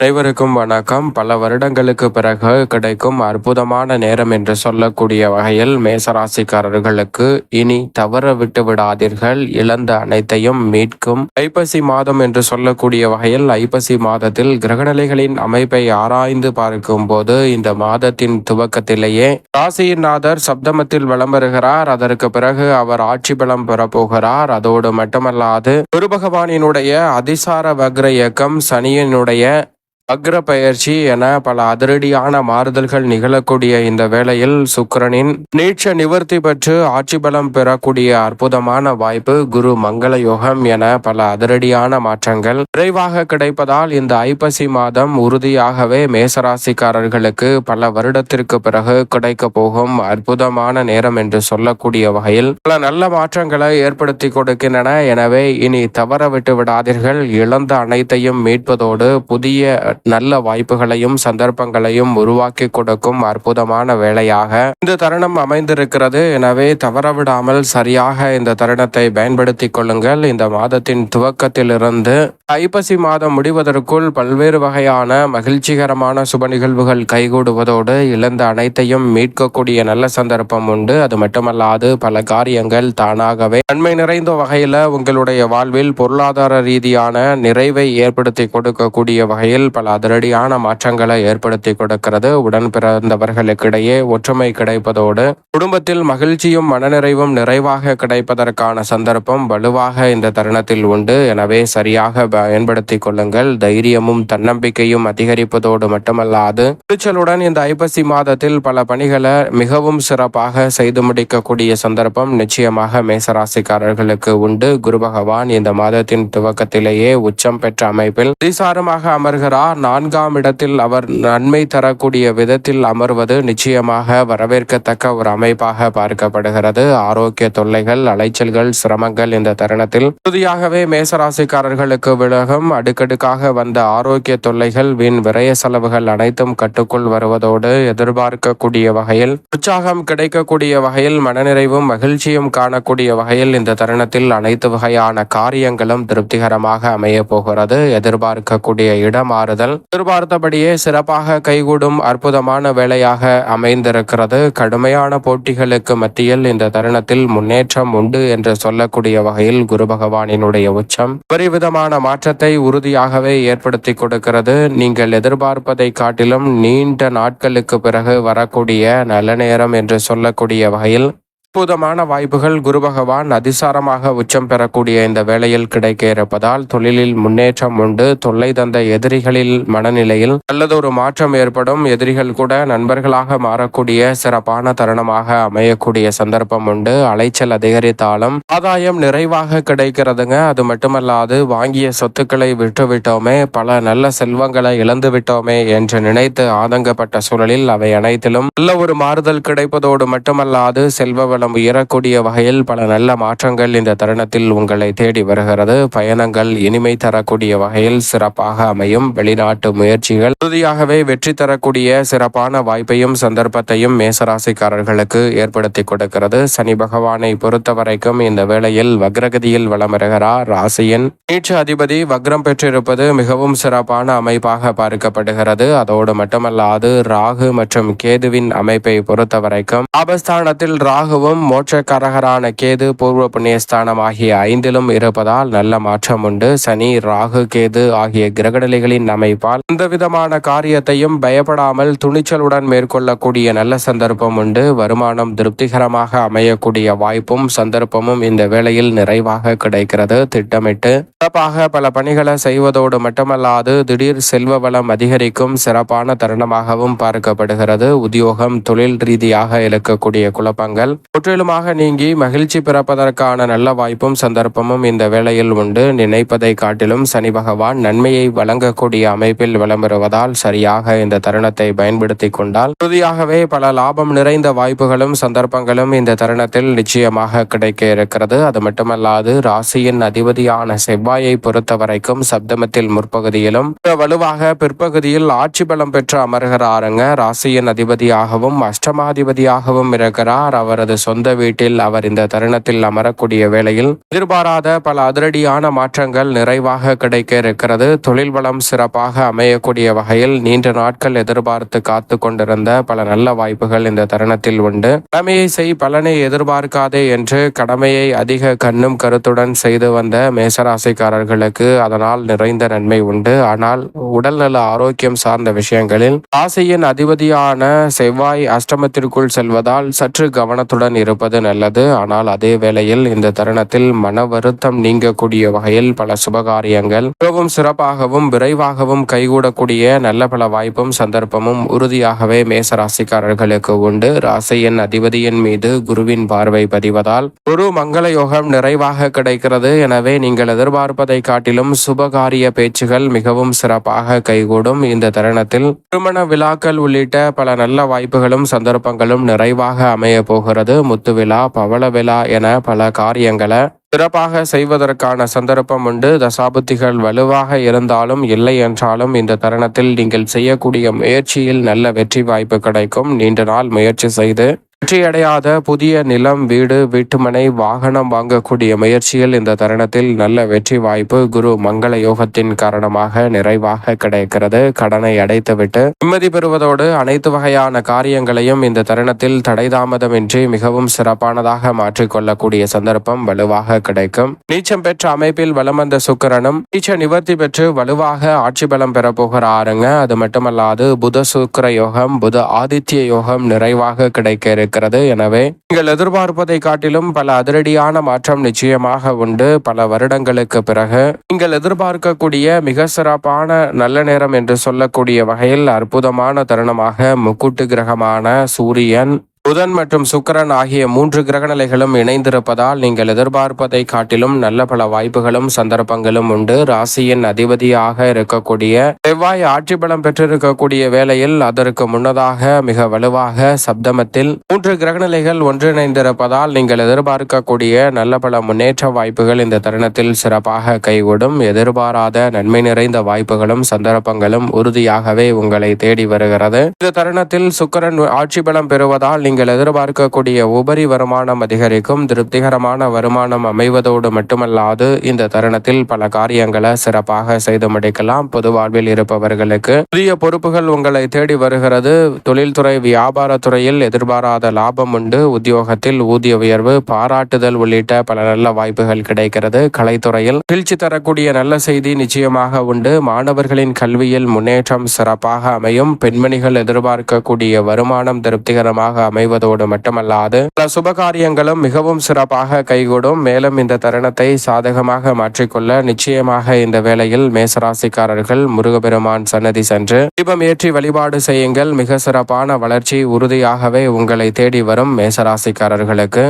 அனைவருக்கும் வணக்கம். பல வருடங்களுக்கு பிறகு கிடைக்கும் அற்புதமான நேரம் என்று சொல்லக்கூடிய வகையில் மேசராசிக்காரர்களுக்கு இனி தவற விட்டு விடாதீர்கள். இழந்த அனைத்தையும் மீட்கும் ஐப்பசி மாதம் என்று சொல்லக்கூடிய வகையில் ஐப்பசி மாதத்தில் கிரகநிலைகளின் அமைப்பை ஆராய்ந்து பார்க்கும் போது இந்த மாதத்தின் துவக்கத்திலேயே ராசியின் நாதர் சப்தமத்தில் வலம் வருகிறார். அதற்கு பிறகு அவர் ஆட்சி பலம் பெறப்போகிறார். அதோடு மட்டுமல்லாது குரு பகவானினுடைய அதிசார வக்ர இயக்கம், சனியினுடைய அக்ர பயிற்சி என பல அதிரடியான மாறுதல்கள் நிகழக்கூடிய இந்த வேளையில் சுக்கிரனின் நீட்ச நிவர்த்தி பெற்று ஆட்சி பலம் பெறக்கூடிய அற்புதமான வாய்ப்பு, குரு மங்கள யோகம் என பல அதிரடியான மாற்றங்கள் விரைவாக கிடைப்பதால் இந்த ஐப்பசி மாதம் உறுதியாகவே மேசராசிக்காரர்களுக்கு பல வருடத்திற்கு பிறகு கிடைக்க போகும் அற்புதமான நேரம் என்று சொல்லக்கூடிய வகையில் பல நல்ல மாற்றங்களை ஏற்படுத்தி கொடுக்கின்றன. எனவே இனி தவற விட்டு விடாதீர்கள். இழந்த அனைத்தையும் மீட்பதோடு புதிய நல்ல வாய்ப்புகளையும் சந்தர்ப்பங்களையும் உருவாக்கி கொடுக்கும் அற்புதமான வேளையாக இந்த தருணம் அமைந்திருக்கிறது. எனவே தவறவிடாமல் சரியாக இந்த தருணத்தை பயன்படுத்தி கொள்ளுங்கள். இந்த மாதத்தின் துவக்கத்திலிருந்து ஐப்பசி மாதம் முடிவதற்குள் பல்வேறு வகையான மகிழ்ச்சிகரமான சுப நிகழ்வுகள் கைகூடுவதோடு இழந்த அனைத்தையும் மீட்கக்கூடிய நல்ல சந்தர்ப்பம் உண்டு. அது மட்டுமல்லாது பல காரியங்கள் தானாகவே நன்மை நிறைந்த வகையில உங்களுடைய வாழ்வில் பொருளாதார ரீதியான நிறைவை ஏற்படுத்தி கொடுக்கக்கூடிய வகையில் பல அதிரடியான மாற்றங்களை ஏற்படுத்தி கொடுக்கிறது. உடன் பிறந்தவர்களுக்கிடையே ஒற்றுமை கிடைப்பதோடு குடும்பத்தில் மகிழ்ச்சியும் மனநிறைவும் நிறைவாக கிடைப்பதற்கான சந்தர்ப்பம் வலுவாக இந்த தருணத்தில் உண்டு. எனவே சரியாக பயன்படுத்தி கொள்ளுங்கள். தைரியமும் தன்னம்பிக்கையும் அதிகரிப்பதோடு மட்டுமல்லாது துணிச்சலுடன் இந்த ஐப்பசி மாதத்தில் பல பணிகளை மிகவும் சிறப்பாக செய்து முடிக்கக்கூடிய சந்தர்ப்பம் நிச்சயமாக மேசராசிக்காரர்களுக்கு உண்டு. குரு பகவான் இந்த மாதத்தின் துவக்கத்திலேயே உச்சம் பெற்ற அமைப்பில் அதிசாரமாக அமர்கிறார். 4ஆம் இடத்தில் அவர் நன்மை தரக்கூடிய விதத்தில் அமர்வது நிச்சயமாக வரவேற்கத்தக்க ஒரு அமைப்பாக பார்க்கப்படுகிறது. ஆரோக்கிய தொல்லைகள், அலைச்சல்கள், சிரமங்கள் இந்த தருணத்தில் உறுதியாகவே மேசராசிக்காரர்களுக்கு விலகும். அடுக்கடுக்காக வந்த ஆரோக்கிய தொல்லைகள், வீண் விரய செலவுகள் அனைத்தும் கட்டுக்குள் வருவதோடு எதிர்பார்க்கக்கூடிய வகையில் உற்சாகம் கிடைக்கக்கூடிய வகையில் மனநிறைவும் மகிழ்ச்சியும் காணக்கூடிய வகையில் இந்த தருணத்தில் அனைத்து வகையான காரியங்களும் திருப்திகரமாக அமைய போகிறது. எதிர்பார்க்கக்கூடிய இடமாறுதல் எதிர்பார்த்தபடியே சிறப்பாக கைகூடும் அற்புதமான வேளையாக அமைந்திருக்கிறது. கடுமையான போட்டிகளுக்கு மத்தியில் இந்த தருணத்தில் முன்னேற்றம் உண்டு என்று சொல்லக்கூடிய வகையில் குரு பகவானினுடைய உச்சம் பரிவிதமான மாற்றத்தை உறுதியாகவே ஏற்படுத்தி கொடுக்கிறது. நீங்கள் எதிர்பார்ப்பதை காட்டிலும் நீண்ட நாட்களுக்கு பிறகு வரக்கூடிய நல்ல நேரம் என்று சொல்லக்கூடிய வகையில் அற்புதமான வாய்ப்புகள் குரு பகவான் அதிசாரமாக உச்சம் பெறக்கூடிய இந்த வேளையில் கிடைக்க இருப்பதால் தொழிலில் முன்னேற்றம் உண்டு. தொல்லை தந்த எதிரிகளில் மனநிலையில் நல்லதொரு மாற்றம் ஏற்படும். எதிரிகள் கூட நண்பர்களாக மாறக்கூடிய சிறப்பான தருணமாக அமையக்கூடிய சந்தர்ப்பம் உண்டு. அலைச்சல் அதிகரித்தாலும் ஆதாயம் நிறைவாக கிடைக்கிறதுங்க. அது மட்டுமல்லாது வாங்கிய சொத்துக்களை விட்டுவிட்டோமே, பல நல்ல செல்வங்களை இழந்து விட்டோமே என்று நினைத்து ஆதங்கப்பட்ட சூழலில் அவை அனைத்திலும் நல்ல ஒரு மாறுதல் கிடைப்பதோடு மட்டுமல்லாது செல்வ உயரக்கூடிய வகையில் பல நல்ல மாற்றங்கள் இந்த தருணத்தில் உங்களை தேடி வருகிறது. பயணங்கள் இனிமை தரக்கூடிய வகையில் சிறப்பாக அமையும். வெளிநாட்டு முயற்சிகள் உறுதியாகவே வெற்றி தரக்கூடிய சிறப்பான வாய்ப்பையும் சந்தர்ப்பத்தையும் மேசராசிக்காரர்களுக்கு ஏற்படுத்தி கொடுக்கிறது. சனி பகவானை பொறுத்த வரைக்கும் இந்த வேளையில் வக்ரகதியில் வலம் வருகிறார். ராசியின் நீட்ச அதிபதி வக்ரம் பெற்றிருப்பது மிகவும் சிறப்பான அமைப்பாக பார்க்கப்படுகிறது. அதோடு மட்டுமல்லாது ராகு மற்றும் கேதுவின் அமைப்பை பொறுத்த வரைக்கும் ஆபஸ்தானத்தில் ராகுவும் மோட்சக்காரகரான கேது பூர்வ புண்ணியஸ்தானம் ஆகிய 5லும் இருப்பதால் நல்ல மாற்றம் உண்டு. சனி, ராகு, கேது ஆகிய கிரகநிலைகளின் அமைப்பால் எந்த விதமான காரியத்தையும் பயப்படாமல் துணிச்சலுடன் மேற்கொள்ளக்கூடிய நல்ல சந்தர்ப்பம் உண்டு. வருமானம் திருப்திகரமாக அமையக்கூடிய வாய்ப்பும் சந்தர்ப்பமும் இந்த வேளையில் நிறைவாக கிடைக்கிறது. திட்டமிட்டு சிறப்பாக பல பணிகளை செய்வதோடு மட்டுமல்லாது திடீர் செல்வ வளம் அதிகரிக்கும் சிறப்பான தருணமாகவும் பார்க்கப்படுகிறது. உத்தியோகம், தொழில் ரீதியாக இருக்கக்கூடிய குழப்பங்கள் முற்றிலுமாக நீங்கி மகிழ்ச்சி பிறப்பதற்கான நல்ல வாய்ப்பும் சந்தர்ப்பமும் இந்த வேளையில் உண்டு. நினைப்பதை காட்டிலும் சனி பகவான் நன்மையை வழங்கக்கூடிய அமைப்பில் விளம்பருவதால் சரியாக இந்த தருணத்தை பயன்படுத்தி கொண்டால் உறுதியாகவே பல லாபம் நிறைந்த வாய்ப்புகளும் சந்தர்ப்பங்களும் இந்த தருணத்தில் நிச்சயமாக கிடைக்க இருக்கிறது. அது மட்டுமல்லாது ராசியின் அதிபதியான செவ்வாயை பொறுத்த வரைக்கும் சப்தமத்தில் முற்பகுதியிலும் வலுவாக பிற்பகுதியில் ஆட்சி பலம் பெற்று அமர்கிறாருங்க. ராசியின் அதிபதியாகவும் அஷ்டமாதிபதியாகவும் இருக்கிறார். அவரது சொந்த வீட்டில் அவர் இந்த தருணத்தில் அமரக்கூடிய வேளையில் எதிர்பாராத பல அதிரடியான மாற்றங்கள் நிறைவாக கிடைக்க இருக்கிறது. தொழில் வளம் சிறப்பாக அமையக்கூடிய வகையில் நீண்ட நாட்கள் எதிர்பார்த்து காத்து கொண்டிருந்த பல நல்ல வாய்ப்புகள் இந்த தருணத்தில் உண்டு. கடமையை செய், பலனை எதிர்பார்க்காதே என்று கடமையை அதிக கண்ணும் கருத்துடன் செய்து வந்த மேசராசிக்காரர்களுக்கு அதனால் நிறைந்த நன்மை உண்டு. ஆனால் உடல்நல ஆரோக்கியம் சார்ந்த விஷயங்களில் ராசியின் அதிபதியான செவ்வாய் அஷ்டமத்திற்குள் செல்வதால் சற்று கவனத்துடன் இருப்பது நல்லது. ஆனால் அதே வேளையில் இந்த தருணத்தில் மன வருத்தம் நீங்கக்கூடிய வகையில் பல சுபகாரியங்கள் மிகவும் சிறப்பாகவும் விரைவாகவும் கைகூடக்கூடிய நல்ல பல வாய்ப்பும் சந்தர்ப்பமும் உறுதியாகவே மேசராசிக்காரர்களுக்கு உண்டு. ராசியின் அதிபதியின் மீது குருவின் பார்வை பதிவதால் குரு மங்கள யோகம் நிறைவாக கிடைக்கிறது. எனவே நீங்கள் எதிர்பார்ப்பதை காட்டிலும் சுபகாரிய பேச்சுகள் மிகவும் சிறப்பாக கைகூடும். இந்த தருணத்தில் திருமண விழாக்கள் உள்ளிட்ட பல நல்ல வாய்ப்புகளும் சந்தர்ப்பங்களும் நிறைவாக அமைய போகிறது. முத்து விழா, பவள விழா என பல காரியங்களை சிறப்பாக செய்வதற்கான சந்தர்ப்பம் உண்டு. தசாபுத்திகள் வலுவாக இருந்தாலும் இல்லை என்றாலும் இந்த தருணத்தில் நீங்கள் செய்யக்கூடிய முயற்சியில் நல்ல வெற்றி வாய்ப்பு கிடைக்கும். நீண்ட நாள் முயற்சி செய்து வெற்றியடையாத புதிய நிலம், வீடு, வீட்டுமனை, வாகனம் வாங்கக்கூடிய முயற்சியில் இந்த தருணத்தில் நல்ல வெற்றி வாய்ப்பு குரு மங்கள யோகத்தின் காரணமாக நிறைவாக கிடைக்கிறது. கடனை அடைத்துவிட்டு நிம்மதி பெறுவதோடு அனைத்து வகையான காரியங்களையும் இந்த தருணத்தில் தடைதாமதமின்றி மிகவும் சிறப்பானதாக மாற்றிக்கொள்ளக்கூடிய சந்தர்ப்பம் வலுவாக கிடைக்கும். நீச்சம் பெற்ற அமைப்பில் வலம் வந்த சுக்கிரனும் நீச்ச நிவர்த்தி பெற்று வலுவாக ஆட்சி பலம் பெற போகிறாருங்க. அது மட்டுமல்லாது புத சுக்கிர யோகம், புத ஆதித்ய யோகம் நிறைவாக கிடைக்க இருக்கிறது. எனவே நீங்கள் எதிர்பார்ப்பதை காட்டிலும் பல அதிரடியான மாற்றம் நிச்சயமாக உண்டு. பல வருடங்களுக்கு பிறகு நீங்கள் எதிர்பார்க்கக்கூடிய மிக சிறப்பான நல்ல நேரம் என்று சொல்லக்கூடிய வகையில் அற்புதமான தருணமாக முக்கூட்டு கிரகமான சூரியன், புதன் மற்றும் சுக்கிரன் ஆகிய 3 கிரகநிலைகளும் இணைந்திருப்பதால் நீங்கள் எதிர்பார்ப்பதை காட்டிலும் நல்ல பல வாய்ப்புகளும் சந்தர்ப்பங்களும் உண்டு. ராசியின் அதிபதியாக இருக்கக்கூடிய செவ்வாய் ஆட்சி பலம் பெற்றிருக்கக்கூடிய வேளையில் அதற்கு முன்னதாக மிக வலுவாக சப்தமத்தில் 3 கிரகநிலைகள் ஒன்றிணைந்திருப்பதால் நீங்கள் எதிர்பார்க்கக்கூடிய நல்ல பல முன்னேற்ற வாய்ப்புகள் இந்த தருணத்தில் சிறப்பாக கைகூடும். எதிர்பாராத நன்மை நிறைந்த வாய்ப்புகளும் சந்தர்ப்பங்களும் உறுதியாகவே உங்களை தேடி வருகிறது. இந்த தருணத்தில் சுக்கிரன் ஆட்சி பலம் பெறுவதால் நீங்கள் எதிர்பார்க்கக்கூடிய உபரி வருமானம் அதிகரிக்கும். திருப்திகரமான வருமானம் அமைவதோடு மட்டுமல்லாது இந்த தருணத்தில் பல காரியங்களை சிறப்பாக செய்து முடிக்கலாம். பொது வாழ்வில் இருப்பவர்களுக்கு புதிய பொறுப்புகள் உங்களை தேடி வருகிறது. தொழில்துறை, வியாபாரத்துறையில் எதிர்பாராத லாபம் உண்டு. உத்தியோகத்தில் ஊதிய உயர்வு, பாராட்டுதல் உள்ளிட்ட பல நல்ல வாய்ப்புகள் கிடைக்கிறது. கலைத்துறையில் வீழ்ச்சி தரக்கூடிய நல்ல செய்தி நிச்சயமாக உண்டு. மாணவர்களின் கல்வியில் முன்னேற்றம் சிறப்பாக அமையும். பெண்மணிகள் எதிர்பார்க்கக்கூடிய வருமானம் திருப்திகரமாக அமைவதோடு மட்டுமல்லாது பல சுபகாரியங்களும் மிகவும் சிறப்பாக கைகூடும். மேலும் இந்த தருணத்தை சாதகமாக மாற்றிக்கொள்ள நிச்சயமாக இந்த வேளையில் மேசராசிக்காரர்கள் முருகப்பெருமான் சன்னதி சென்று தீபம் ஏற்றி வழிபாடு செய்யுங்கள். மிக சிறப்பான வளர்ச்சி உறுதியாகவே உங்களை தேடி வரும் மேசராசிக்காரர்களுக்கு.